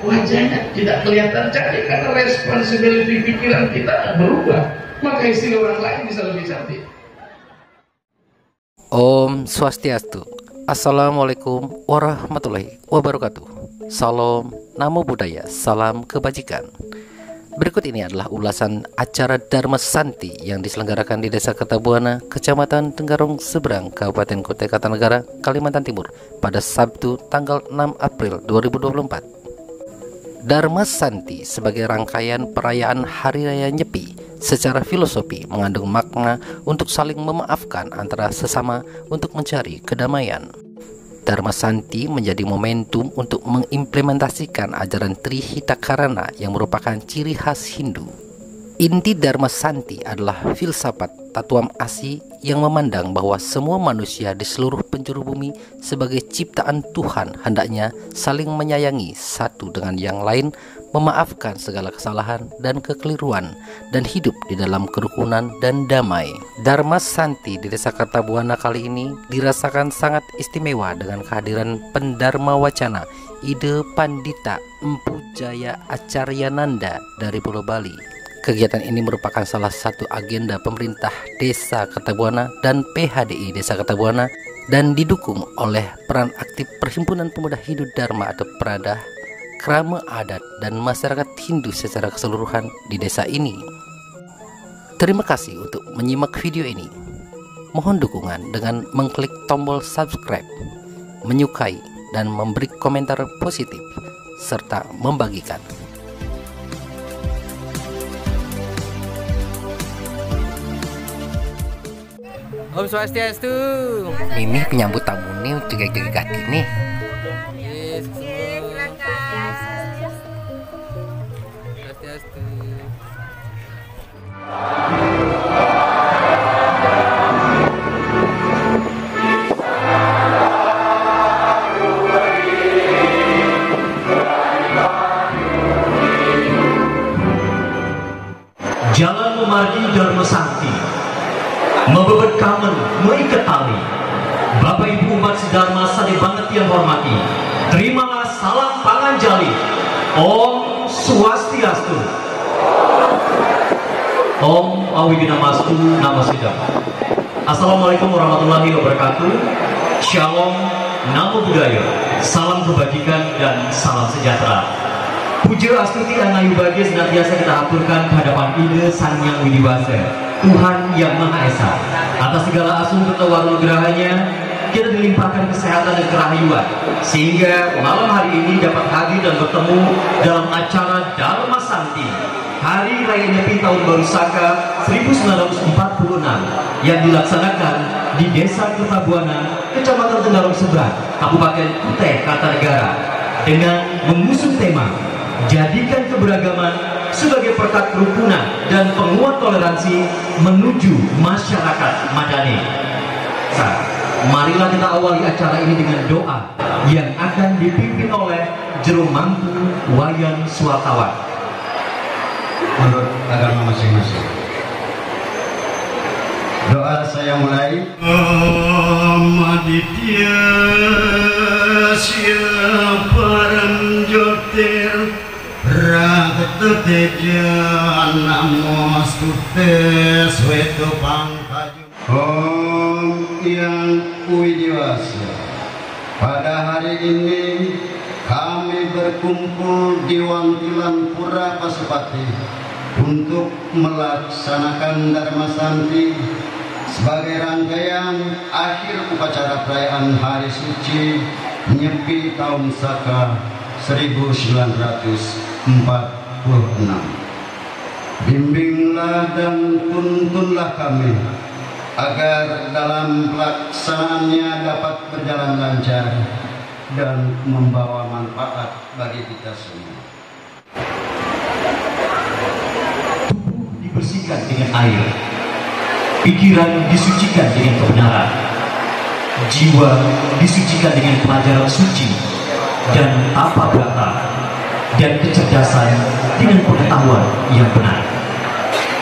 Wajahnya tidak kelihatan cantik karena responsibility pikiran kita berubah, maka istri orang lain bisa lebih cantik. Om Swastiastu. Assalamualaikum warahmatullahi wabarakatuh. Salam, namo buddhaya, salam kebajikan. Berikut ini adalah ulasan acara Dharma Santi yang diselenggarakan di Desa Kertabuana, Kecamatan Tenggarong Seberang, Kabupaten Kutai Kartanegara, Kalimantan Timur pada Sabtu tanggal 6 April 2024. Dharma Santi sebagai rangkaian perayaan Hari Raya Nyepi secara filosofi mengandung makna untuk saling memaafkan antara sesama untuk mencari kedamaian. Dharma Santi menjadi momentum untuk mengimplementasikan ajaran Trihitakarana yang merupakan ciri khas Hindu. Inti Dharma Santi adalah filsafat Tatuam Asi yang memandang bahwa semua manusia di seluruh penjuru bumi sebagai ciptaan Tuhan hendaknya saling menyayangi satu dengan yang lain, memaafkan segala kesalahan dan kekeliruan, dan hidup di dalam kerukunan dan damai. Dharma Santi di Desa Kertabuana kali ini dirasakan sangat istimewa dengan kehadiran Pendharma Wacana Ide Pandita Empu Jaya Acaryananda dari Pulau Bali. Kegiatan ini merupakan salah satu agenda pemerintah Desa Kertabuana dan PHDI Desa Kertabuana dan didukung oleh peran aktif Perhimpunan Pemuda Hindu Dharma atau Prada, Krama Adat, dan masyarakat Hindu secara keseluruhan di desa ini. Terima kasih untuk menyimak video ini. Mohon dukungan dengan mengklik tombol subscribe, menyukai, dan memberi komentar positif, serta membagikan. Om Swastiastu. Ini penyambut tamu nih, jaga-jaga nih. Yes, Swastiastu. Jalan memargi Dharma Santi, membebet kamen, mengikat tali. Bapak Ibu umat Dharma Santi banget yang hormati, terimalah salam pangan jali. Om Swastiastu. Om Awidinamastu Namasidam. Assalamualaikum warahmatullahi wabarakatuh. Shalom, namo buddhaya, salam kebajikan dan salam sejahtera. Puja astuti anayu bagi senantiasa kita aturkan kehadapan Ide Sang Yang Widiwasa, Tuhan Yang Maha Esa. Atas segala asung serta warunugrahanya, kita dilimpahkan kesehatan dan kerahayuan, sehingga malam hari ini dapat hadir dan bertemu dalam acara Dharma Santi Hari Raya Nyepi Tahun Baru Saka 1946 yang dilaksanakan di Desa Kertabuana, Kecamatan Tenggarong Seberang, Kabupaten Kutai Kartanegara, dengan mengusung tema jadikan keberagaman sebagai perekat kerukunan dan penguat toleransi menuju masyarakat madani. Marilah kita awali acara ini dengan doa yang akan dipimpin oleh Jero Mampu Wayan Suartawan menurut agama masing-masing. Doa saya mulai. Amaditya siaparam jotir Ragata teja namostute sveto pangkaju. Om Yang Widiwasa, pada hari ini kami berkumpul di Wantilan Pura Pasupati untuk melaksanakan Dharma Santi sebagai rangkaian akhir upacara perayaan Hari Suci Nyepi Tahun Saka 1946. Bimbinglah dan tuntunlah kami agar dalam pelaksanaannya dapat berjalan lancar dan membawa manfaat bagi kita semua. Tubuh dibersihkan dengan air, pikiran disucikan dengan kebenaran, jiwa disucikan dengan pelajaran suci, dan tata brata dan kecerdasan dengan pengetahuan yang benar.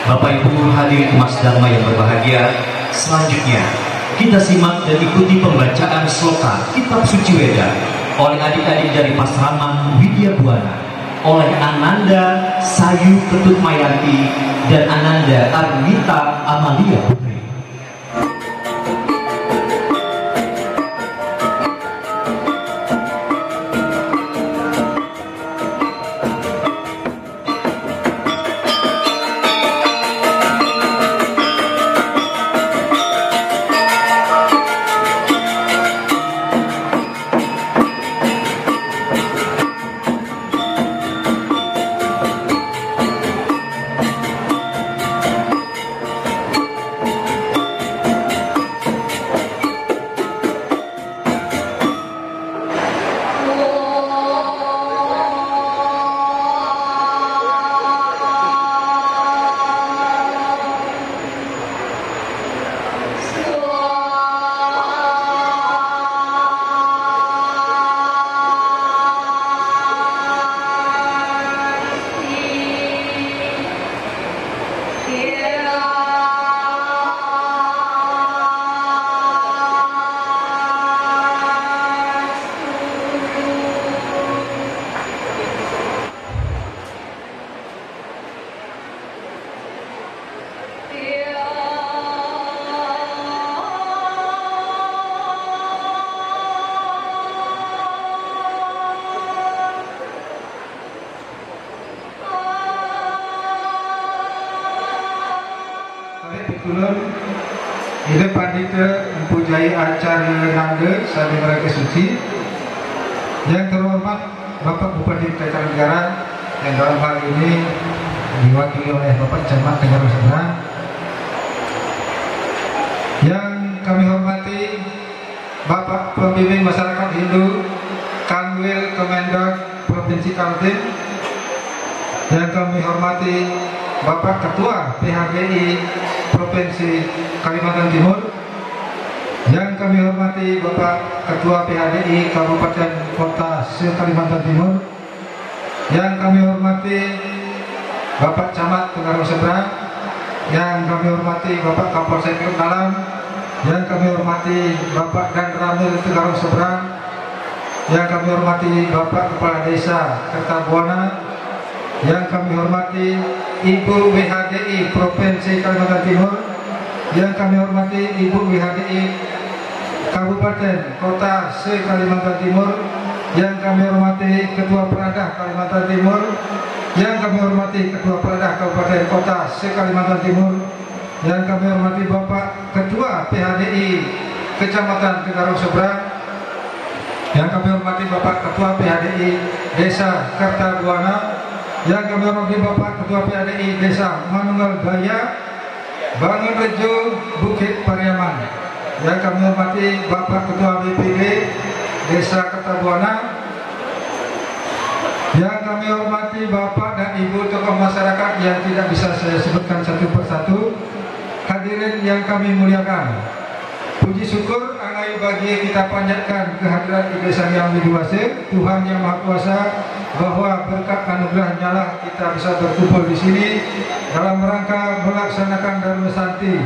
Bapak Ibu hadirin Mas Dharma yang berbahagia, selanjutnya kita simak dan ikuti pembacaan sloka Kitab Suci Weda oleh adik-adik dari Pasraman Widya Buana, oleh Ananda Sayu Ketut Mayanti dan Ananda Arnita Amalia Putri. Ida Pandita mempunyai acara Nangga Sadi Mereka Suci. Yang terhormat Bapak Bupati Tarumanegara yang dalam hal ini diwakili oleh Bapak Camat Negara Seberang. Yang kami hormati Bapak Pembimbing Masyarakat Hindu Kanwil Kemendag Provinsi Kaltim. Yang kami hormati Bapak Ketua PHDI Provinsi Kalimantan Timur. Yang kami hormati Bapak Ketua PHDI Kabupaten Kota se-Kalimantan Timur. Yang kami hormati Bapak Camat Tenggarong Seberang. Yang kami hormati Bapak Kapolsek Dalam. Yang kami hormati Bapak Dan Ramil Tenggarong Seberang. Yang kami hormati Bapak Kepala Desa Kertabuana. Yang kami hormati Ibu WHDI Provinsi Kalimantan Timur. Yang kami hormati Ibu WHDI Kabupaten Kota se-Kalimantan Timur. Yang kami hormati Ketua Peradah Kalimantan Timur. Yang kami hormati Ketua Peradah Kabupaten Kota se-Kalimantan Timur. Yang kami hormati Bapak Ketua PHDI Kecamatan Tenggarong Seberang. Yang kami hormati Bapak Ketua PHDI Desa Kertabuana. Yang kami hormati Bapak Ketua PHDI Desa Manunggal Gaya Bangun Rejo Bukit Pariaman. Yang kami hormati Bapak Ketua BPD Desa Kertabuana. Yang kami hormati Bapak dan Ibu tokoh masyarakat yang tidak bisa saya sebutkan satu persatu. Hadirin yang kami muliakan, puji syukur angai bagi kita panjatkan kehadiran Ibu Sang Yang Widiwase, Tuhan Yang Maha Kuasa, bahwa berkat anugerahnya lah kita bisa berkumpul di sini dalam rangka melaksanakan Dharma Santi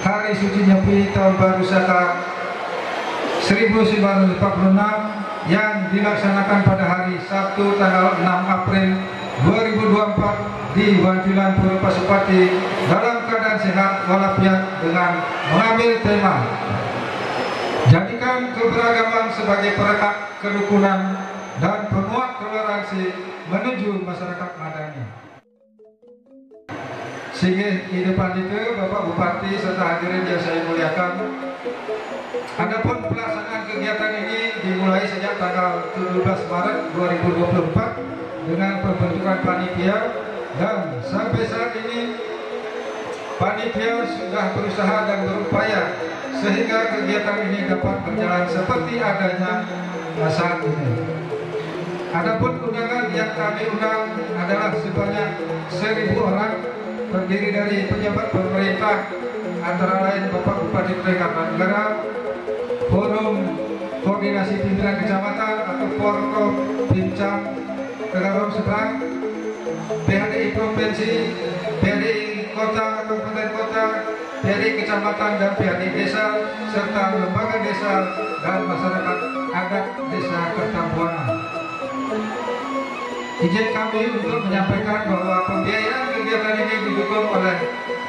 Hari Suci Nyepi Tahun Baru Saka 1946 yang dilaksanakan pada hari Sabtu tanggal 6 April 2024 di Wanjulan Pura Pasupati dalam keadaan sehat walafiat dengan mengambil tema jadikan keberagaman sebagai perekat kerukunan dan penguat toleransi menuju masyarakat madani. Sehingga Ida Pandita, Bapak Bupati serta hadirin yang saya muliakan, adapun pelaksanaan kegiatan ini dimulai sejak tanggal 17 Maret 2024 dengan pembentukan panitia Dan sampai saat ini panitia sudah berusaha dan berupaya sehingga kegiatan ini dapat berjalan seperti adanya saat ini. Adapun undangan yang kami undang adalah sebanyak 1.000 orang, terdiri dari pejabat pemerintah antara lain Bapak Bupati Kutai Kartanegara, Forum Koordinasi Pimpinan Kecamatan atau Porko Pincam Tegarum Seberang, PHDI Provinsi, PHDI Kota, Kabupaten Kota, PHDI Kecamatan dan PHDI Desa, serta lembaga desa dan masyarakat adat Desa Kertabuana. Izin kami untuk menyampaikan bahwa pembiayaan kegiatan ini didukung oleh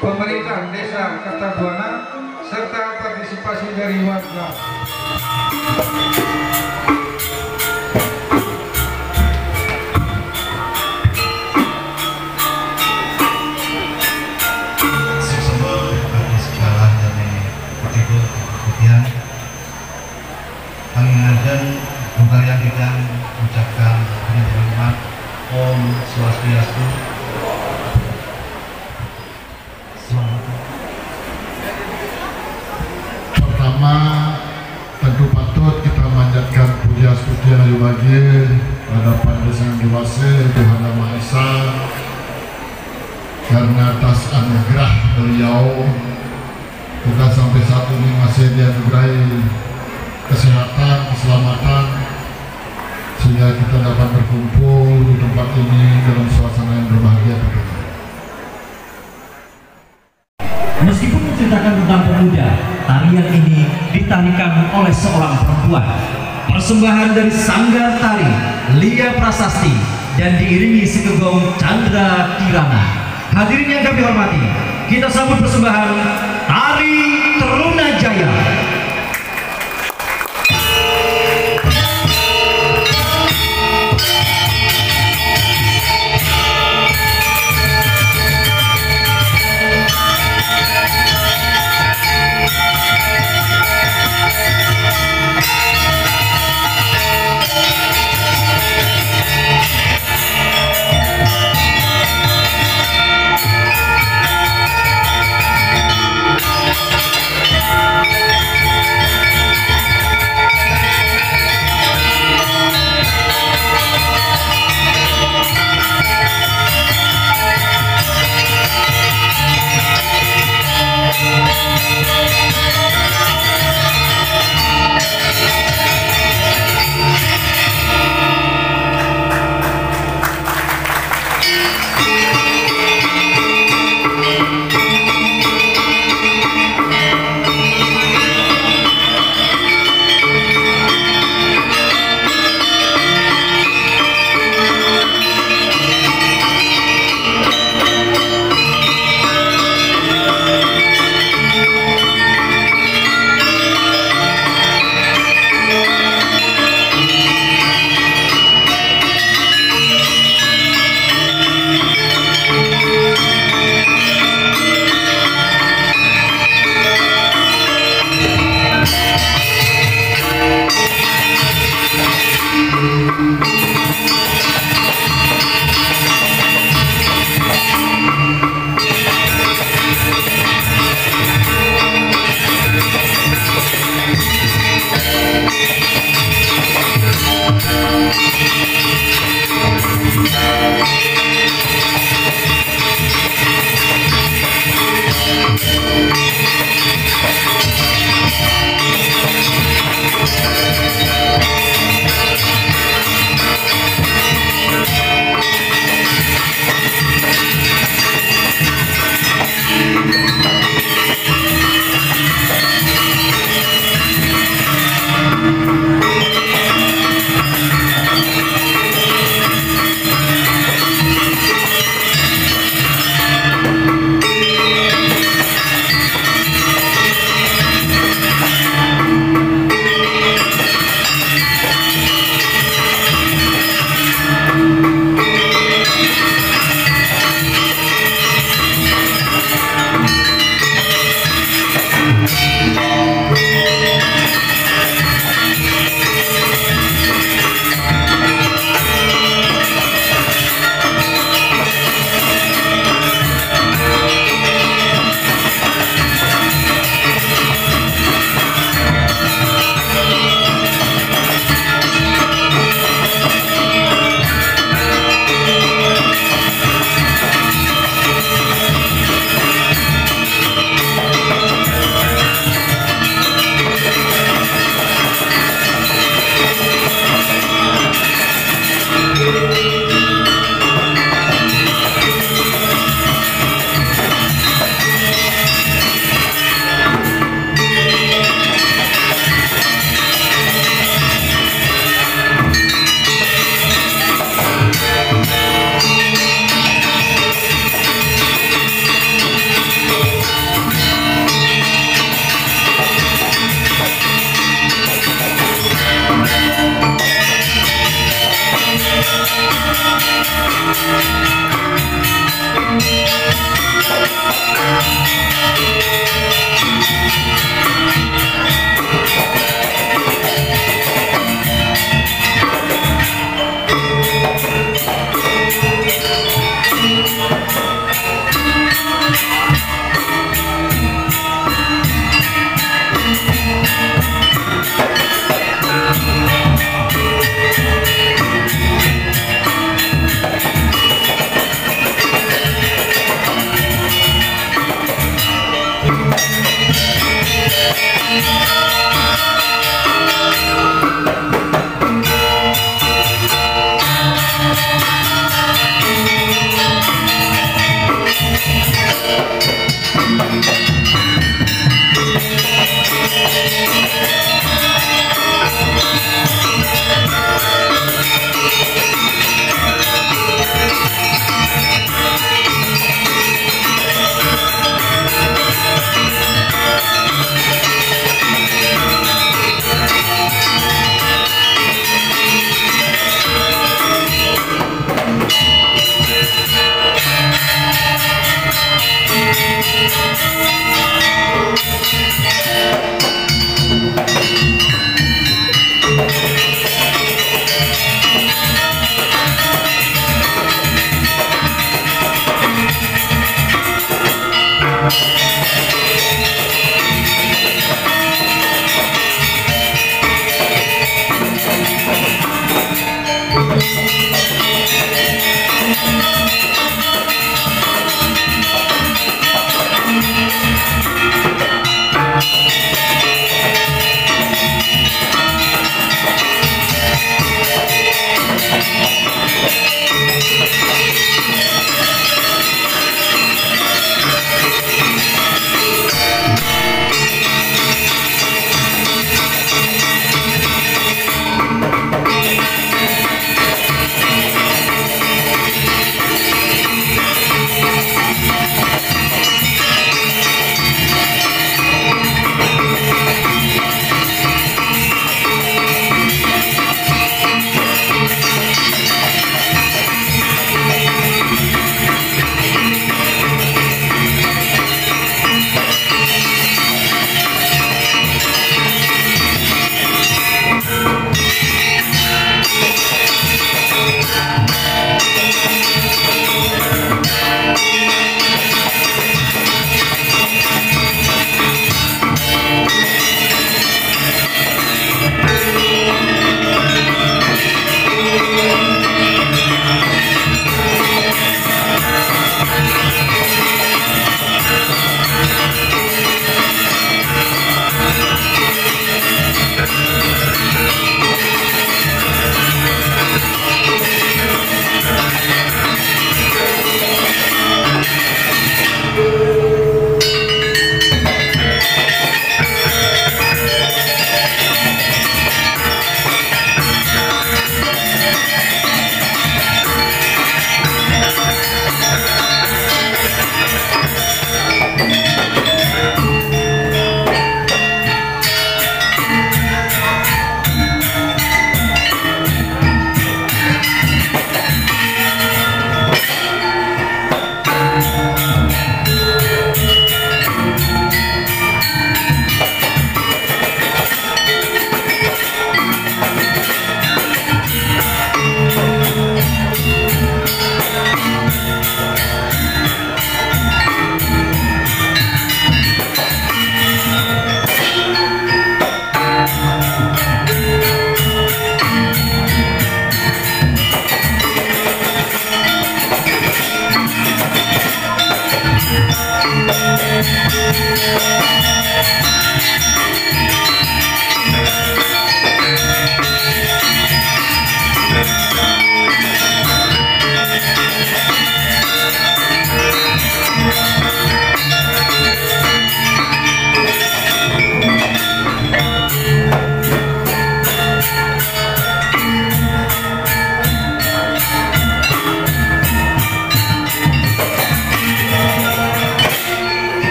pemerintah Desa Kertabuana serta partisipasi dari warga. Dan bukan yang kita ucapkan hormat Om Swastiastu. Pertama, tentu patut kita manjatkan puja stuti yang bagi pada Pandai Sang Dewasa Tuhan Yang Maha Esa karena atas anugerah beliau kita sampai saat ini masih dianugerahi kesehatan, keselamatan, sehingga kita dapat berkumpul di tempat ini dalam suasana yang berbahagia. Meskipun menceritakan tentang pemuda, tarian ini ditarikan oleh seorang perempuan. Persembahan dari Sanggar Tari Lia Prasasti dan diiringi segegong Chandra Kirana. Hadirin yang kami hormati, kita sambut persembahan Tari Teruna Jaya.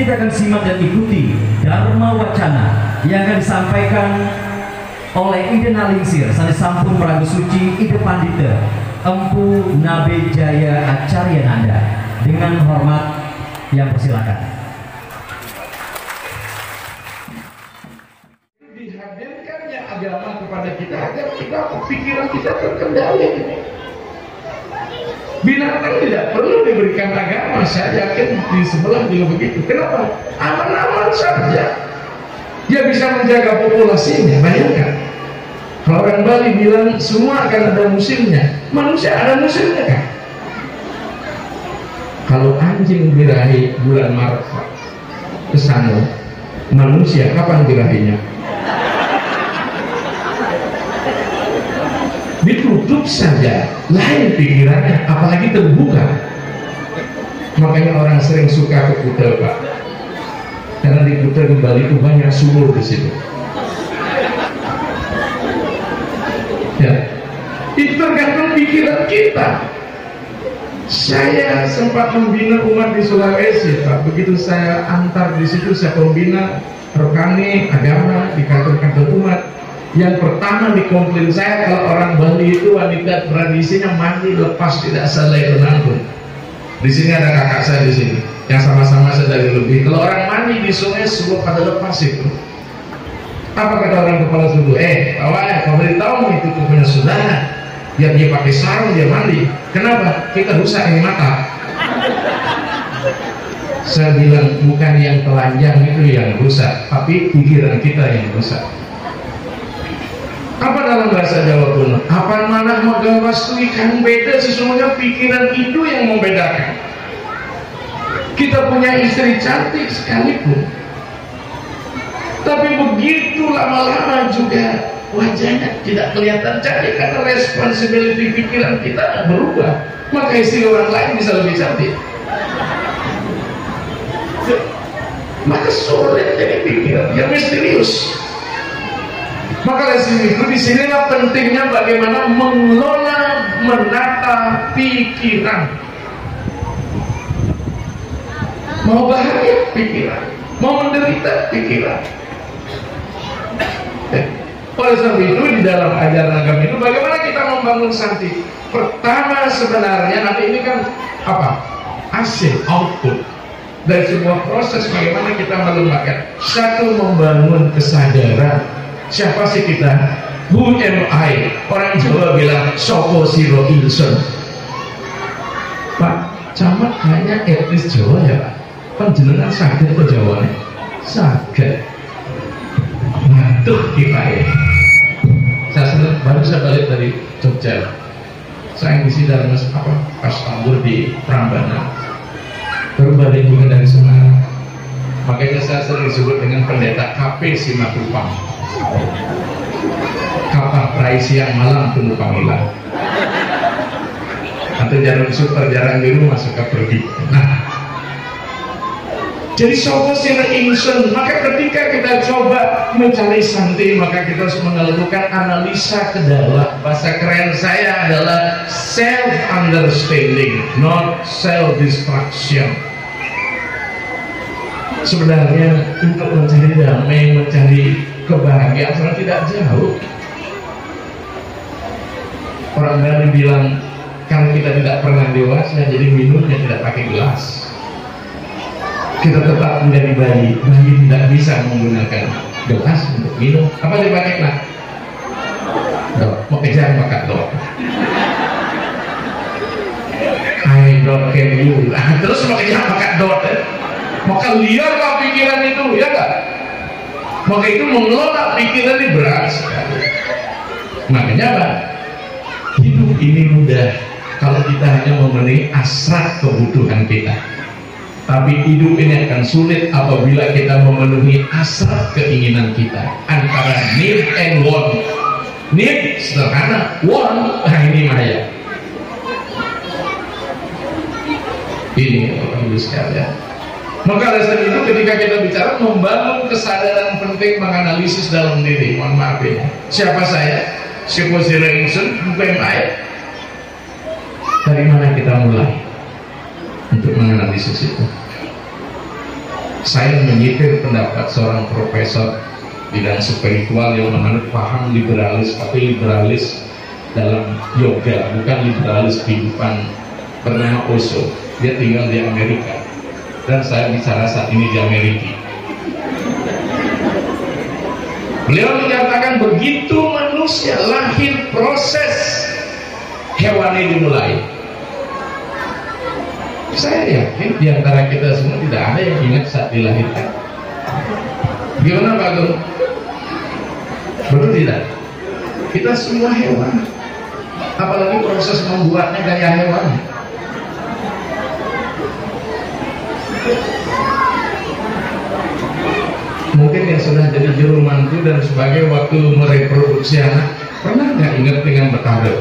kita akan simak dan ikuti Dharma Wacana yang akan disampaikan oleh Ide Nalingsir Sani Sampun Meragu Suci Ide Pandita Empu Nabe Jaya Acaryananda. Dengan hormat yang persilakan. Dihadirkannya agama kepada kita agar kita pikiran kita terkendali. Binatang tidak perlu diberikan agama, saya yakin di sebelah juga begitu. Kenapa? Aman-aman saja. Dia bisa menjaga populasinya. Bayangkan, kalau orang Bali bilang semua akan ada musimnya, manusia ada musimnya kan? Kalau anjing birahi bulan Maret ke sana, manusia kapan birahinya? Ditutup saja, lain pikirannya, apalagi terbuka. Makanya orang sering suka ke Kuta, Pak, karena di Kuta di Bali itu banyak sumur di situ. Ya, itu tergantung pikiran kita. Saya sempat membina umat di Sulawesi, Pak. Begitu saya antar di situ, saya pembina rokani agama di kantor-kantor umat. Yang pertama dikomplain saya, kalau orang Bali itu wanita tradisinya mandi lepas, tidak selai renang. Di sini ada kakak saya di sini, yang sama-sama saya dari lebih. Kalau orang mandi di sungai semua pada lepas itu. Apa kata orang kepala suku? Awalnya kau beritahu itu punya saudara, biar dia pakai sarung dia mandi. Kenapa? Kita rusak ini mata. Saya bilang bukan yang telanjang itu yang rusak, tapi pikiran kita yang rusak. Apa dalam bahasa Jawa kuno? Apa manah megawastui kan beda, sesungguhnya pikiran itu yang membedakan. Kita punya istri cantik sekalipun, tapi begitu lama-lama juga wajahnya tidak kelihatan cantik karena responsibility pikiran kita berubah. Maka istri orang lain bisa lebih cantik. Maka sulit jadi pikiran yang misterius. Maka dari sini itu disinilah pentingnya bagaimana mengelola, menata pikiran. Mau bahagia pikiran, mau menderita pikiran. Oleh sebab itu di dalam ajaran agama itu bagaimana kita membangun santi. Pertama sebenarnya nanti ini kan apa? Hasil output dari sebuah proses bagaimana kita melembagkan. Satu, membangun kesadaran. Siapa sih kita? Who am I? Orang Jawa bilang sopo siro ilsun. Pak Camat hanya etnis Jawa ya Pak? Panjenengan sakit ke Jawa nih? Sakit. Ngantuk kita ya. Baru saya balik dari Jogja. Saya ngisi dalam pas tambur di Prambanan. Baru balik juga dari Semarang. Makanya saya sering disebut dengan pendeta KP Simatupang. Kapal prai siang malam tunggu panggilan. Atau jarum super jarang biru masuk ke pergi. Nah, jadi sopo sira ingsun. Maka ketika kita coba mencari santi, maka kita harus melakukan analisa ke dalam. Bahasa keren saya adalah self understanding, not self destruction. Sebenarnya untuk mencari damai, mencari kebahagiaan sebenarnya tidak jauh. Orang Bali bilang kalau kita tidak pernah dewasa, jadi minumnya tidak pakai gelas. Kita tetap menjadi bayi. Bayi tidak bisa menggunakan gelas untuk minum. Apa dipakai lah? Dok, mau kejar pakai dok. I don't can you. Terus mau kejar pakai dot. Maka liarlah pikiran itu, ya kan? Maka itu mengelola pikiran ini berat sekali. Makanya apa? Hidup ini mudah kalau kita hanya memenuhi hasrat kebutuhan kita. Tapi hidup ini akan sulit apabila kita memenuhi hasrat keinginan kita. Antara need and want. Need sederhana, want ini maya. Ini Bapak Ibu sekalian. Maka alasan itu ketika kita bicara membangun kesadaran penting menganalisis dalam diri. Mohon maaf ya. Siapa saya? Siapa si Rengsun? Bukan saya. Dari mana kita mulai untuk menganalisis itu? Saya menyitir pendapat seorang profesor bidang spiritual yang menganut paham liberalis, tapi liberalis dalam yoga, bukan liberalis kehidupan, bernama Osho. Dia tinggal di Amerika dan saya bicara saat ini di Amerika. Beliau menyatakan begitu manusia lahir, proses hewani dimulai. Saya yakin di antara kita semua tidak ada yang ingat saat dilahirkan. Gimana Pak Gung? Betul tidak? Kita semua hewan. Apalagi proses membuatnya gaya hewan. Mungkin yang sudah jadi juru mantu dan sebagai waktu mereproduksi anak, pernah nggak ingat dengan bertaruh?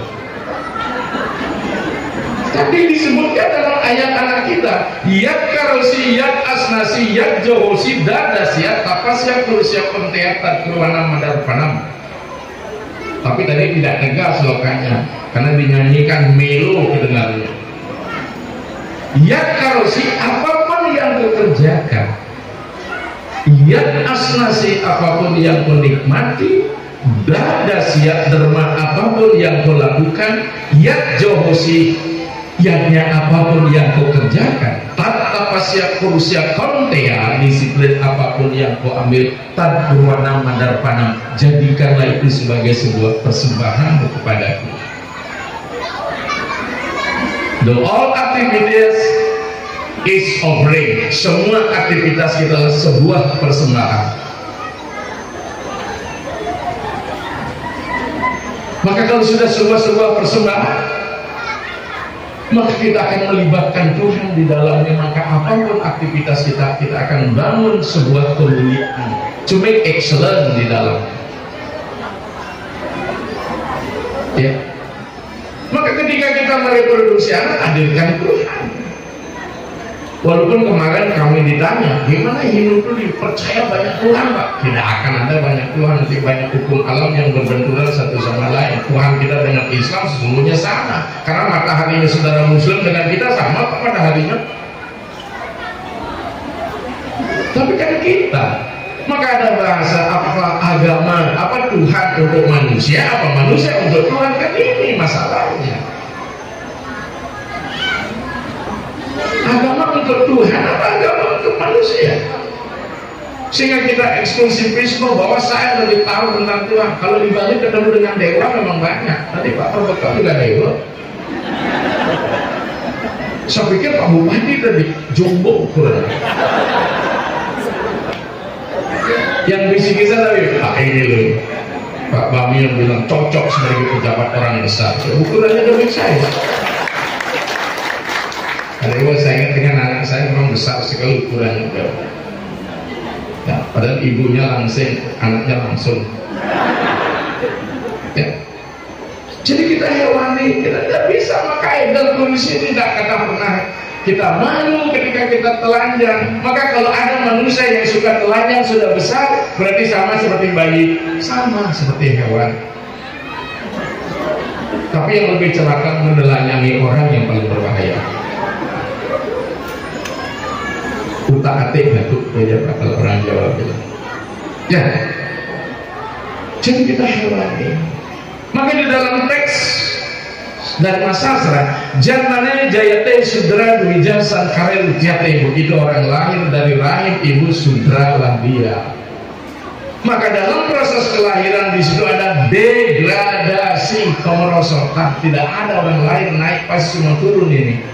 Tapi disebutkan dalam ayat anak kita, yat karosi, yat asnasi, yat johosi, dadas, yat tapas, yat kurusya penteatat keruana madar panam. Tapi tadi tidak tegas lokanya, karena dinyanyikan melo kedengarannya. Yat karosi, apapun yang kau kerjakan, yat asnasi, apapun yang kau nikmati, dadas, yat derma, apapun yang kau lakukan, yat johosi, yaknya apapun yang kau kerjakan, tatapasya kurusya kontea, disiplin apapun yang kau ambil, tad berwarna mandar panam, jadikanlah itu sebagai sebuah persembahan kepadaku. The all activities is offering. Semua aktivitas kita adalah sebuah persembahan. Maka kalau sudah sebuah persembahan, maka kita akan melibatkan Tuhan di dalamnya. Maka apapun aktivitas kita, kita akan bangun sebuah kemuliaan, to make excellent di dalamnya. Ya. Maka ketika kita mereproduksi anak, hadirkan Tuhan. Walaupun kemarin kami ditanya, gimana hidup itu dipercaya banyak Tuhan Pak? Tidak akan ada banyak Tuhan, nanti banyak hukum alam yang berbenturan satu sama lain. Tuhan kita dengan Islam sesungguhnya sama, karena mataharinya saudara Muslim dengan kita sama pada harinya. Tapi kan kita, maka ada bahasa apa agama, apa Tuhan untuk manusia, apa manusia untuk Tuhan, kan ini masalahnya. Agama untuk Tuhan, apa agama untuk manusia? Sehingga kita eksklusivisme bahwa saya lebih tahu tentang Tuhan. Kalau dibalik ketemu dengan dewa memang banyak. Nanti Pak Bekal juga dewa. Saya pikir Pak Bupati tadi jumbo kurang. Yang bisik kita tadi, Pak ini loh, Pak Bami yang bilang cocok sebagai pejabat orang besar. Ukurannya lebih saya. Kalau saya ingat dengan anak saya memang besar sekali ukurannya. Ya, padahal ibunya langsing, anaknya langsung. Ya. Jadi kita hewani, kita tidak bisa. Maka dalam kondisi ini tidak kata pernah kita malu ketika kita telanjang. Maka kalau ada manusia yang suka telanjang sudah besar, berarti sama seperti bayi, sama seperti hewan. Tapi yang lebih celaka menelanjangi orang yang paling berbahaya. Utak-atik batuk saja kalau orang Jawa bilang. Ya, jadi kita hewani. Maka di dalam teks Dharma Sastra, janmane jayate sudra dwija sankarel jate, begitu orang lahir dari rahim ibu sudra lah dia. Maka dalam proses kelahiran di situ ada degradasi kemerosotan. Tidak ada orang lahir naik pasti cuma turun ini.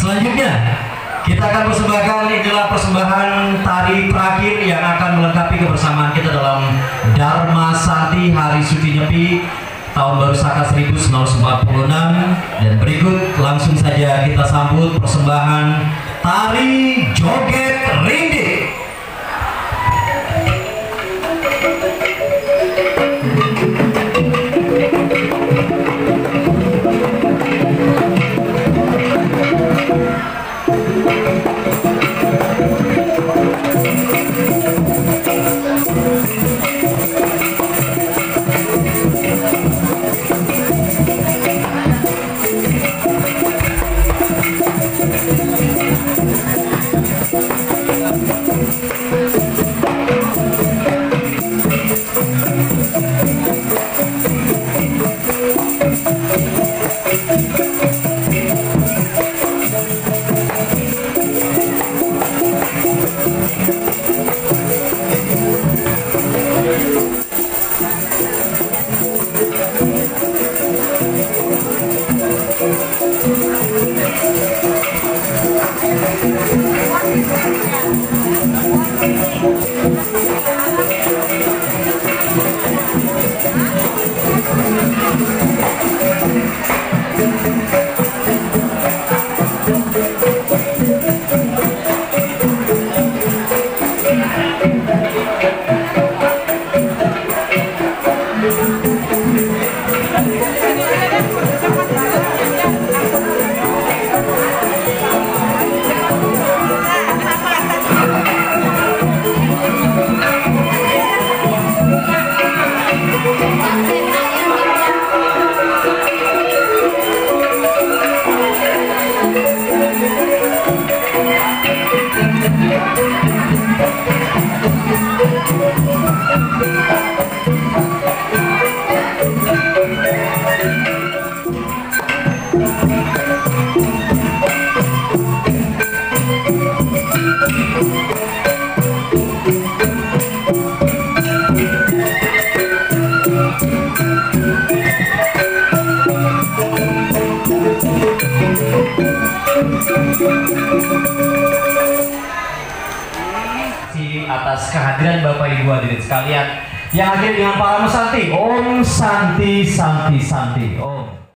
Selanjutnya kita akan persembahkan, inilah persembahan tari terakhir yang akan melengkapi kebersamaan kita dalam Dharma Santi Hari Suci Nyepi Tahun Baru Saka 1946. Dan berikut langsung saja kita sambut persembahan tari joget rindik. Atas kehadiran Bapak Ibu hadirin sekalian yang hadir dengan para Santi. Om Santi Santi Santi. Oh.